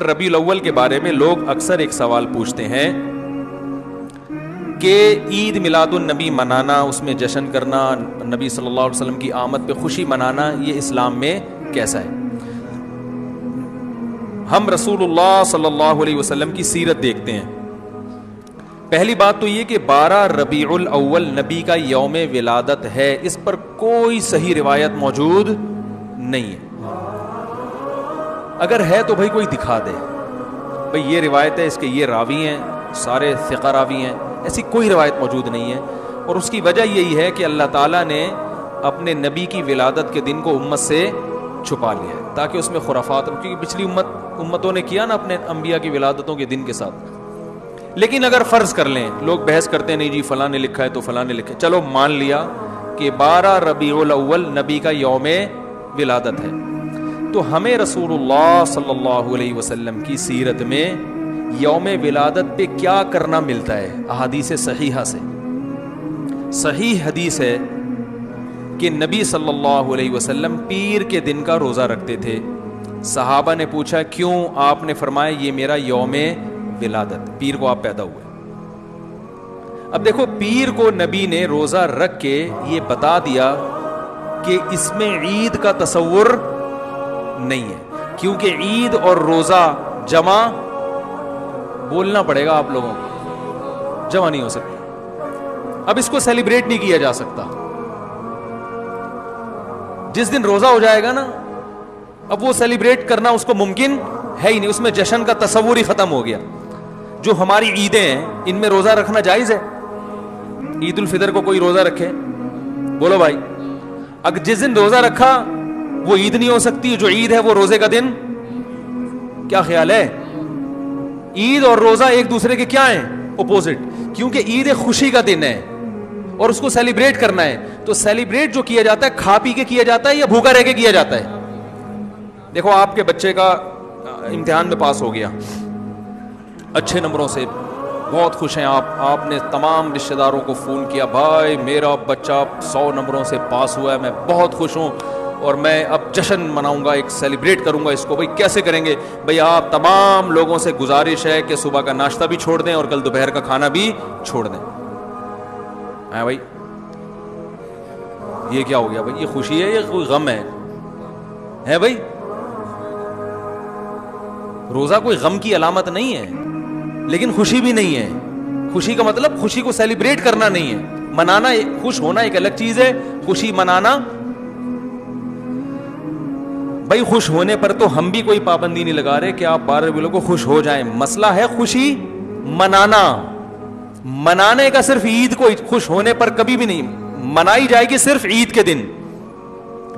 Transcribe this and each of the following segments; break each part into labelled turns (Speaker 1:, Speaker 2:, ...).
Speaker 1: ربیع الاول کے بارے میں لوگ اکثر ایک سوال پوچھتے ہیں کہ عید میلاد النبی منانا، اس میں جشن کرنا، نبی صلی اللہ علیہ وسلم کی آمد پہ خوشی منانا، یہ اسلام میں کیسا ہے؟ ہم رسول اللہ صلی اللہ علیہ وسلم کی سیرت دیکھتے ہیں. پہلی بات تو یہ کہ 12 ربیع الاول نبی کا یوم ولادت ہے، اس پر کوئی صحیح روایت موجود نہیں ہے. اگر ہے تو بھائی کوئی دکھا دے، بھائی یہ روایت ہے، اس کے یہ راوی ہیں، سارے ثقہ راوی ہیں، ایسی کوئی روایت موجود نہیں ہے. اور اس کی وجہ یہی ہے کہ اللہ تعالیٰ نے اپنے نبی کی ولادت کے دن کو امت سے چھپا لیا ہے تاکہ اس میں خرافات، کیونکہ پچھلی امتوں نے کیا نا اپنے انبیاء کی ولادتوں کے دن کے ساتھ. لیکن اگر فرض کر لیں، لوگ بحث کرتے ہیں نہیں جی فلاں نے لکھا ہے تو فلاں نے لکھا ہے، چلو مان لیا کہ 12 ربیع الاول نبی کا یوم ولادت ہے، تو ہمیں رسول اللہ صلی اللہ علیہ وسلم کی سیرت میں یوم ولادت پہ کیا کرنا ملتا ہے؟ احادیث صحیحہ سے صحیح حدیث ہے کہ نبی صلی اللہ علیہ وسلم پیر کے دن کا روزہ رکھتے تھے. صحابہ نے پوچھا کیوں؟ آپ نے فرمایا یہ میرا یوم ولادت، پیر کو آپ پیدا ہوئے. اب دیکھو، پیر کو نبی نے روزہ رکھ کے یہ بتا دیا کہ اس میں عید کا تصور نہیں ہے، کیونکہ عید اور روزہ جمع بولنا پڑے گا آپ لوگوں کو، جمع نہیں ہو سکتا. اب اس کو سیلیبریٹ نہیں کیا جا سکتا. جس دن روزہ ہو جائے گا نا، اب وہ سیلیبریٹ کرنا اس کو ممکن ہے ہی نہیں، اس میں جشن کا تصور ہی ختم ہو گیا. جو ہماری عیدیں ہیں ان میں روزہ رکھنا جائز ہے؟ عید الفطر کو کوئی روزہ رکھے؟ بولو بھائی. اگر جس دن روزہ رکھا وہ عید نہیں ہو سکتی، جو عید ہے وہ روزے کا دن. کیا خیال ہے؟ عید اور روزہ ایک دوسرے کے کیا ہیں؟ اپوزٹ. کیونکہ عید ایک خوشی کا دن ہے اور اس کو سیلیبریٹ کرنا ہے. تو سیلیبریٹ جو کیا جاتا ہے کھا پی کے کیا جاتا ہے یا بھوکا رہ کے کیا جاتا ہے؟ دیکھو، آپ کے بچے کا امتحان میں پاس ہو گیا اچھے نمبروں سے، بہت خوش ہیں آپ نے تمام رشتہ داروں کو فون کیا، بھائی میرا بچہ 100 نمبروں سے پاس ہوا ہے، میں بہت خوش ہوں اور میں اب جشن مناؤں گا، ایک سیلیبریٹ کروں گا اس کو. بھائی کیسے کریں گے؟ بھائی آپ تمام لوگوں سے گزارش ہے کہ صبح کا ناشتہ بھی چھوڑ دیں اور کل دوپہر کا کھانا بھی چھوڑ دیں. ہاں بھائی، یہ کیا ہو گیا بھائی؟ یہ خوشی ہے یا کوئی غم ہے بھائی؟ روزہ کوئی غم کی علامت نہیں ہے، لیکن خوشی بھی نہیں ہے. خوشی کا مطلب خوشی کو سیلیبریٹ کرنا نہیں ہے، منانا. خوش ہونا ایک الگ چیز ہے، خوشی منانا. بھائی خوش ہونے پر تو ہم بھی کوئی پابندی نہیں لگا رہے کہ آپ 12 ربیع الاول کو خوش ہو جائیں. مسئلہ ہے خوشی منانا. منانے کا صرف عید کو خوش ہونے پر کبھی بھی نہیں منائی جائے گی، صرف عید کے دن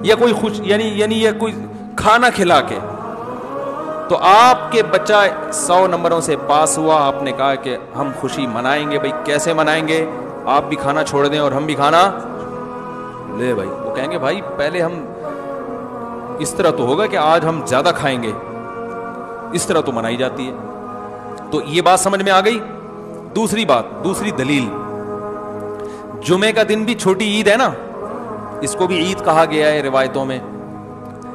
Speaker 1: یا کوئی خوش یعنی یہ کوئی کھانا کھلا کے. تو آپ کے بچہ 100 نمبروں سے پاس ہوا، آپ نے کہا کہ ہم خوشی منائیں گے. بھائی کیسے منائیں گے؟ آپ بھی کھانا چھوڑ دیں اور ہم بھی کھانا لے. بھائی وہ کہیں گے بھائی پہلے ہم اس طرح تو ہوگا کہ آج ہم زیادہ کھائیں گے، اس طرح تو منائی جاتی ہے. تو یہ بات سمجھ میں آ گئی. دوسری بات، دوسری دلیل، جمعے کا دن بھی چھوٹی عید ہے نا، اس کو بھی عید کہا گیا ہے روایتوں میں.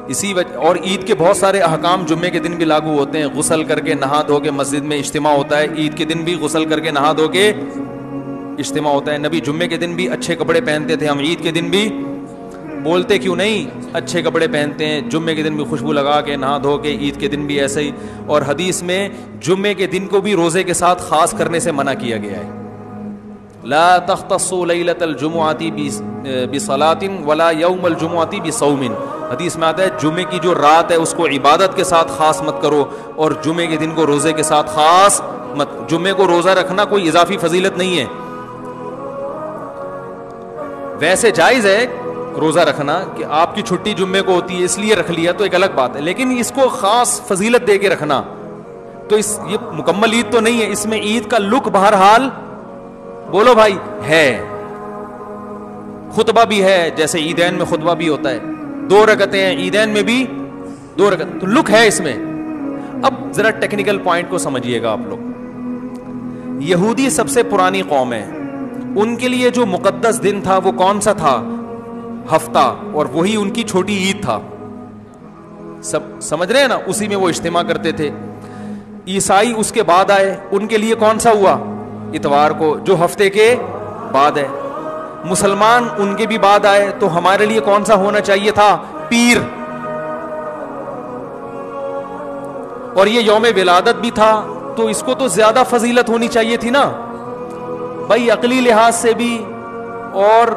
Speaker 1: اسی وجہ اور عید کے بہت سارے احکام جمعے کے دن بھی لاگو ہوتے ہیں. غسل کر کے نہا دھو کے مسجد میں اجتماع ہوتا ہے، عید کے دن بھی غسل کر کے نہا دھو کے اجتماع ہوتا ہے. نبی جمعے کے دن بھی اچھے کپڑے پہنتے تھے، ہم عید کے دن بھی بولتے کیوں نہیں اچھے کپڑے پہنتے ہیں؟ جمعے کے دن بھی خوشبو لگا کے نہا دھو کے، عید کے دن بھی ایسے ہی. اور حدیث میں جمعے کے دن کو بھی روزے کے ساتھ خاص کرنے سے منع کیا گیا ہے. لا تختصوا لیلۃ الجمعۃ بصلاۃ ولا یوم الجمعۃ بصوم. حدیث میں آتا ہے جمعے کی جو رات ہے اس کو عبادت کے ساتھ خاص مت کرو اور جمعے کے دن کو روزے کے ساتھ خاص مت. جمعے کو روزہ رکھنا کوئی اضافی فضیلت نہیں ہے. ویسے جائز ہے روزہ رکھنا کہ آپ کی چھٹی جمعے کو ہوتی ہے اس لیے رکھ لیا تو ایک الگ بات ہے، لیکن اس کو خاص فضیلت دے کے رکھنا تو یہ مکمل عید تو نہیں ہے. اس میں عید کا لک بہرحال بولو بھائی ہے. خطبہ بھی ہے، جیسے عیدین میں خطبہ بھی ہوتا ہے، 2 رکعتیں ہیں عیدین میں بھی 2 رکعت، تو لک ہے اس میں. اب ذرا ٹیکنیکل پوائنٹ کو سمجھیے گا آپ لوگ. یہودی سب سے پرانی قوم ہے، ان کے لیے جو مقدس دن تھا وہ کون سا تھا؟ ہفتہ، اور وہی ان کی چھوٹی عید تھا. سب سمجھ رہے ہیں نا؟ اسی میں وہ اجتماع کرتے تھے. عیسائی اس کے بعد آئے, ان کے لیے کون سا ہوا؟ اتوار کو, جو ہفتے کے بعد ہے. مسلمان ان کے بھی بعد آئے, تو ہمارے لیے کون سا ہونا چاہیے تھا؟ پیر. اور یہ یوم ولادت بھی تھا, تو اس کو تو زیادہ فضیلت ہونی چاہیے تھی نا بھائی, عقلی لحاظ سے بھی اور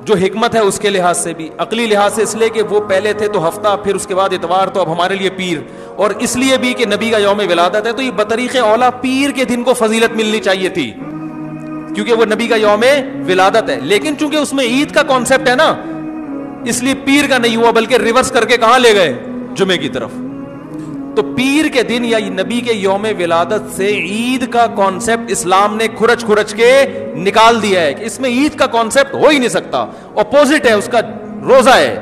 Speaker 1: جو حکمت ہے اس کے لحاظ سے بھی. عقلی لحاظ سے اس لیے کہ وہ پہلے تھے تو ہفتہ, پھر اس کے بعد اتوار, تو اب ہمارے لیے پیر. اور اس لیے بھی کہ نبی کا یوم ولادت ہے, تو یہ بطریق اولا پیر کے دن کو فضیلت ملنی چاہیے تھی, کیونکہ وہ نبی کا یوم ولادت ہے. لیکن چونکہ اس میں عید کا کانسیپٹ ہے نا, اس لیے پیر کا نہیں ہوا, بلکہ ریورس کر کے کہاں لے گئے؟ جمعے کی طرف. تو پیر کے دن یا نبی کے یوم ولادت سے عید کا کانسیپٹ اسلام نے کھرچ کھرچ کے نکال دیا ہے کہ اس میں عید کا کانسیپٹ ہو ہی نہیں سکتا, اپوزٹ ہے اس کا, روزہ ہے.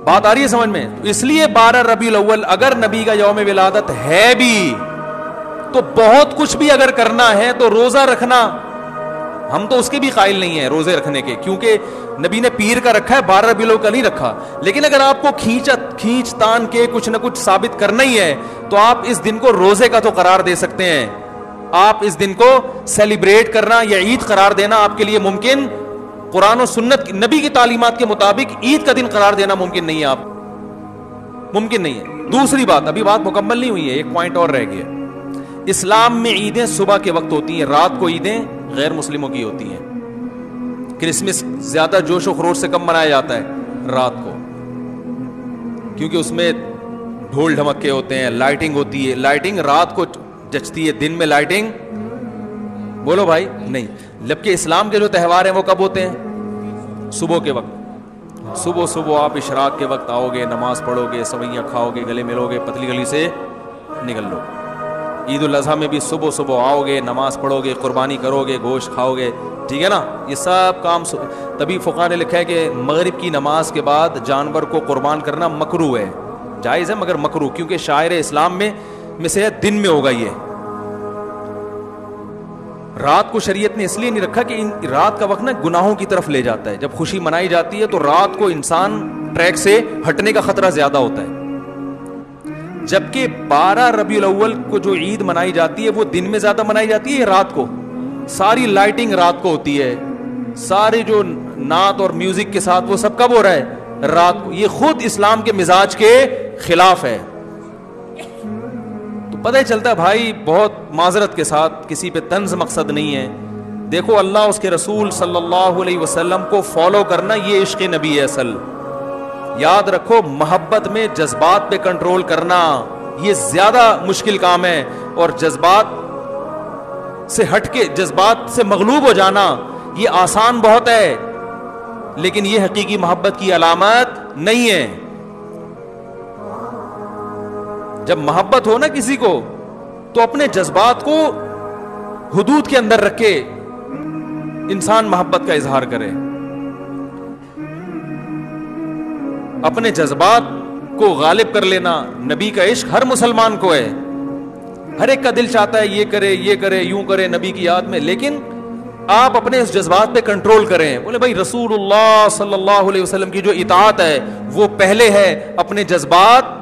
Speaker 1: بات آ رہی ہے سمجھ میں؟ اس لیے 12 ربیع الاول اگر نبی کا یوم ولادت ہے بھی, تو بہت کچھ بھی اگر کرنا ہے تو روزہ رکھنا, ہم تو اس کے بھی قائل نہیں ہیں روزے رکھنے کے, کیونکہ نبی نے پیر کا رکھا ہے, 12 ربیع الاول کا نہیں رکھا. لیکن اگر آپ کو کھینچ تان کے کچھ نہ کچھ ثابت کرنا ہی ہے, تو آپ اس دن کو روزے کا تو قرار دے سکتے ہیں. آپ اس دن کو سیلیبریٹ کرنا یا عید قرار دینا آپ کے لیے ممکن, قرآن و سنت نبی کی تعلیمات کے مطابق عید کا دن قرار دینا ممکن نہیں ہے, آپ ممکن نہیں ہے. دوسری بات, ابھی بات مکمل نہیں ہوئی ہے, ایک پوائنٹ اور رہ گیا. اسلام میں عیدیں صبح کے وقت ہوتی ہیں, رات کو عیدیں غیر مسلموں کی ہوتی ہیں. کرسمس زیادہ جوش و خروش سے کم منایا جاتا ہے رات کو, کیونکہ اس میں ڈھول ڈھمکے ہوتے ہیں, لائٹنگ ہوتی ہے. لائٹنگ رات کو جچتی ہے, دن میں لائٹنگ بولو بھائی نہیں. جبکہ اسلام کے جو تہوار ہیں وہ کب ہوتے ہیں؟ صبح کے وقت. صبح آپ اشراق کے وقت آؤ گے, نماز پڑھو گے, سوئیاں کھاؤ گے, گلے ملو گے, پتلی گلی سے نکل لو. عید الاضحیٰ میں بھی صبح آؤ گے, نماز پڑھو گے, قربانی کرو گے, گوشت کھاؤ گے, ٹھیک ہے نا. یہ سب کام تبھی فقہاء نے لکھا ہے کہ مغرب کی نماز کے بعد جانور کو قربان کرنا مکروہ ہے, جائز ہے مگر مکروہ, کیونکہ شاعر اسلام میں سے دن میں ہوگا. یہ رات کو شریعت نے اس لیے نہیں رکھا کہ رات کا وقت نا گناہوں کی طرف لے جاتا ہے. جب خوشی منائی جاتی ہے تو رات کو انسان ٹریک سے ہٹنے کا خطرہ زیادہ ہوتا ہے. جبکہ 12 ربیع الاول کو جو عید منائی جاتی ہے وہ دن میں زیادہ منائی جاتی ہے رات کو. ساری لائٹنگ رات کو ہوتی ہے, سارے جو نعت اور میوزک کے ساتھ وہ سب کب ہو رہا ہے؟ رات کو. یہ خود اسلام کے مزاج کے خلاف ہے. تو پتہ ہی چلتا ہے بھائی, بہت معذرت کے ساتھ, کسی پہ طنز مقصد نہیں ہے. دیکھو اللہ اس کے رسول صلی اللہ علیہ وسلم کو فالو کرنا یہ عشق نبی ہے اصل. یاد رکھو, محبت میں جذبات پہ کنٹرول کرنا یہ زیادہ مشکل کام ہے, اور جذبات سے ہٹ کے, جذبات سے مغلوب ہو جانا یہ آسان بہت ہے, لیکن یہ حقیقی محبت کی علامت نہیں ہے. جب محبت ہو نا کسی کو, تو اپنے جذبات کو حدود کے اندر رکھ کے انسان محبت کا اظہار کرے. اپنے جذبات کو غالب کر لینا, نبی کا عشق ہر مسلمان کو ہے, ہر ایک کا دل چاہتا ہے یہ کرے یوں کرے نبی کی یاد میں, لیکن آپ اپنے اس جذبات پہ کنٹرول کریں. بولے بھائی رسول اللہ صلی اللہ علیہ وسلم کی جو اطاعت ہے وہ پہلے ہے, اپنے جذبات